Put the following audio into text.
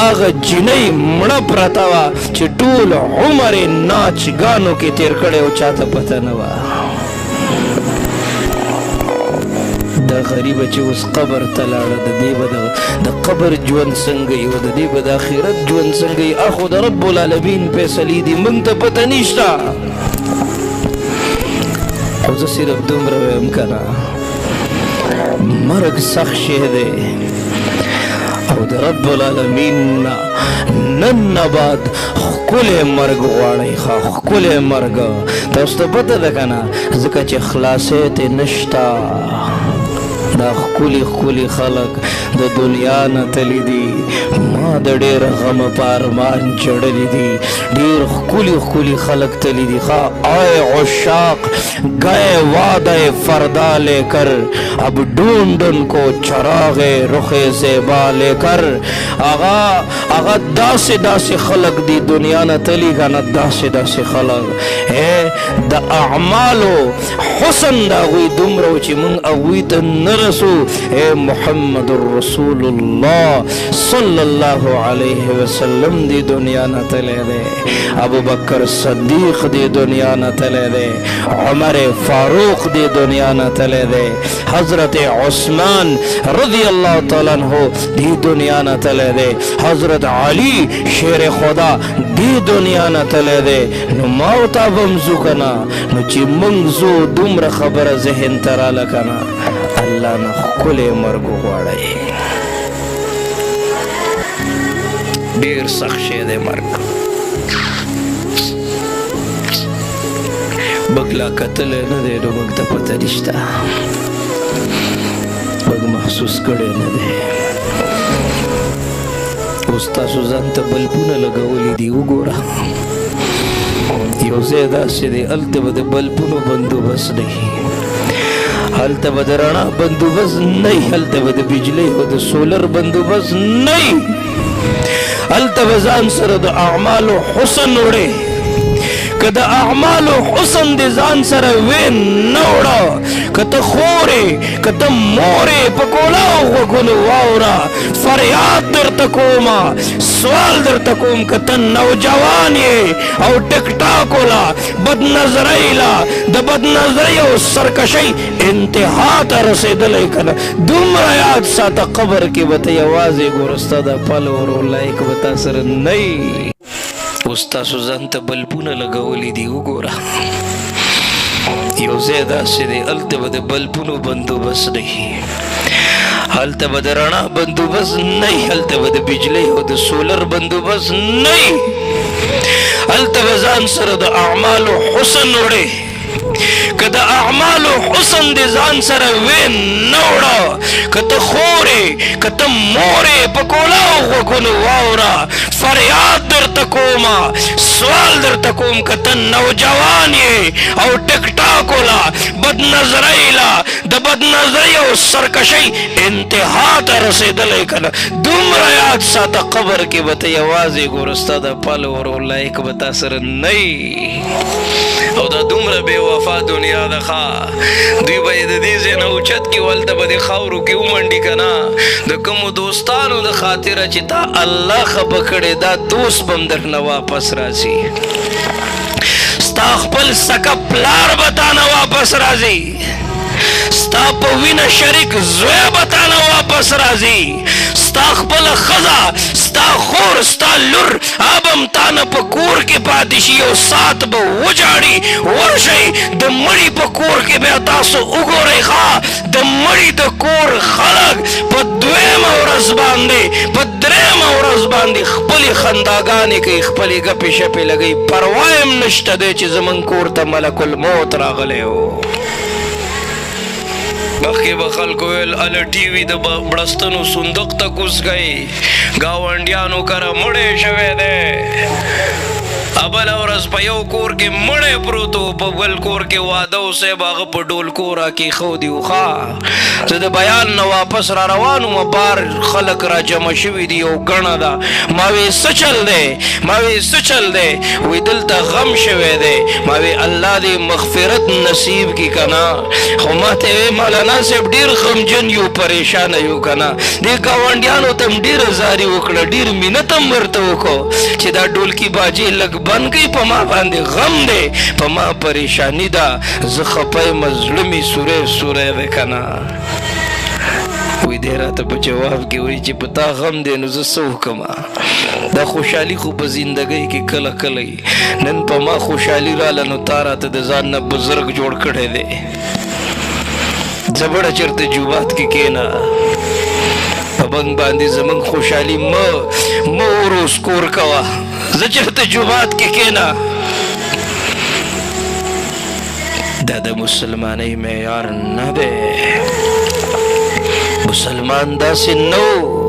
आग जिनई मड़ा प्रतावा چې ټول عمر नाच गानो کې تیر کړي او چاته پته نه و دا غریب چې اوس قبر ته لاړه د دې به د قبر ژوند څنګه یو د دې به د آخرت ژوند څنګه یي اخو د رب العالمین فیصلې دي موږ ته پته نشته خو زه صرف دومره وایم که نه مرګ سخت شی دی او د رب العالمین نن نه بعد ښکلی مرګ غواړئ ښه ښکلی مرګ تاسو ته پته ده که نه ځکه چې خلاصی ترې نشته دا ښکلي ښکلي خلک د دنیا نه تللي دي ما د ډېر غمه په ارمان چړلي دي ډېر ښکلي ښکلي خلک تللي دي ښه آئے عشاق گئے وعدہ فردا لے کر اب ڈھونڈ ان کو چراغ رخ زیبا لے کر آغا داسې داسې خلک دی دنیا نه تللي که نه داسې داسې خلک د اعمالو حسن د هغوی دومره و چې موږ هغوی ته نه رسو محمد رسول الله صلی الله علیه وسلم دی دنیا نه تللی دی ابو بکر صدیق دی دنیا نه تللی دی عمر فاروق دی دنیا نه تللی دی حضرت عثمان رضی الله تعالی عنہ دی دنیا نه تللی دی حضرت علی شیر خدا دی دنیا نه تللی دی نو ما او تا به ځو که نه نو چې موږ ځو دومره خبره ذهن ته راله که نه الله نه ښکلی مرګ وغواړئ ډېر سخت شی دی مرګ بګلا کتلی نه دی نو موږ ته پته نشته موږ محسوس کړی نه دی اوس تاسو ځان ته بلبونه لګولی دي وګوره یو ځای داسې دی هلته به د بلبونو بندوبست دی هلته به د رڼا بندوبست نه وي هلته به د بجلۍ او د سولر بندوبست نه وي هلته به ځان سره د اعمالو حسن وړې که د اعمالو حسن د ځان سره وې نه وړه که ته خورې که ته مورې په کولاو غوږونو واوره فریاد درته کومه سوال درته کوم که ته نوجوان یې او ټیک ټاکو له بدنظرۍ له د بدنظرۍ او سرکشۍ انتها ته رسېدلی که نه دومره یاد ساته قبر کې به ته یوازې ګوره ستا د پل ورو لایق به تا سره نه وي اوس تاسو ځان ته بلبونه لګولی دي وګوره یو ځای داسې دی هلته به د بلبونو بندوبست دی هلته به د رڼا بندوبست نه وي هلته به د بجلۍ او د سولر بندوبست نه وي هلته به ځان سره د اعمالو حسن وړې که د اعمالو حسن د ځان سره وې نه وړه که ته خورې که ته مورې په کولاو غوږونو واوره فریاد درته کومه سوال درته کوم که ته نوجوان یې او ټیک ټاکو له بدنظرۍ له د بدنظرۍ او سرکشۍ انتها ته رسېدلی که نه دومره یاد ساته قبر کې به ته یوازې ګوره ستا د پل ورو لایق به تا سره نه وي او دا دومره بې وفا دنیا ده ښه دوی به یې د دې ځای نه اوچت کړي هلته به دې خاورو کې ومنډي که نه د کومو دوستانو د خاطره چې تا الله خفه کړې دا دوست به هم در نه واپس راځي ستا خپل سکه پلار به تا نه واپس راځي ستا په وینه شریک زوی به تا نه واپس راځي ستا خپله ښځه ستا خور ستا لور ابم تا نه په کور کې پاتې شي یو ساعت به وجاړي ورشئ د مړي په کور کې بیا تاسو وګورئ ښه د مړي د کور خلک په دویمه ورځ باندې په درېیمه ورځ باندې خپلې خنداګانې کوي خپلې ګپې شپې لګوي پروا هم نشته دی چې زموږ کور ته ملک الموت راغلی و مخکې به خلکو ویل اله ټي وي د بړستنو صندوق ته کوز کوي ګاونډیانو کره مړی شوی دی ابل ورځ په یو کور کې مړی پروت و، په بل کور کې واده و صاحب هغه په ډول کور کې ښودي و. زه د بیان نه واپس را روان وم، بار خلک را جمع شوي دي او ګڼه ده. ما وی څه چل دی؟ ما وی څه چل دی؟ وی دلته غم شوی دی. ما وی الله دې مغفرت نصیب کی که نه. خو ما ته وی مولانا صاحب ډېر غمجن یو، پریشانه یو که نه. دې ګاونډیانو ته هم ډېره زاري وکړه، ډېر مینت هم ورته وکړو چې دا ډولکي باجې لږ بند کړي، په ما باندې غم دی، په ما پریشانی ده، زه خفه یم، زړه مې سوری سوری دی که نه. وی دی راته په جواب کې وایي چې په تا غم دی نو زه څه وکړم؟ دا خوشحالي خو په زندګۍ کې کله کله وي. نن په ما خوشحالي راله نو تا راته د ځان نه بزرګ جوړ کړی دی. زبړه چېرته جومات کې کښېنه، په بنګ باندې زمونږ خوشحالي مه وروس کور کوه. زه چېرته جومات کې کښېنه. دا د مسلمانۍ معیار نه دی. مسلمان داسې نه و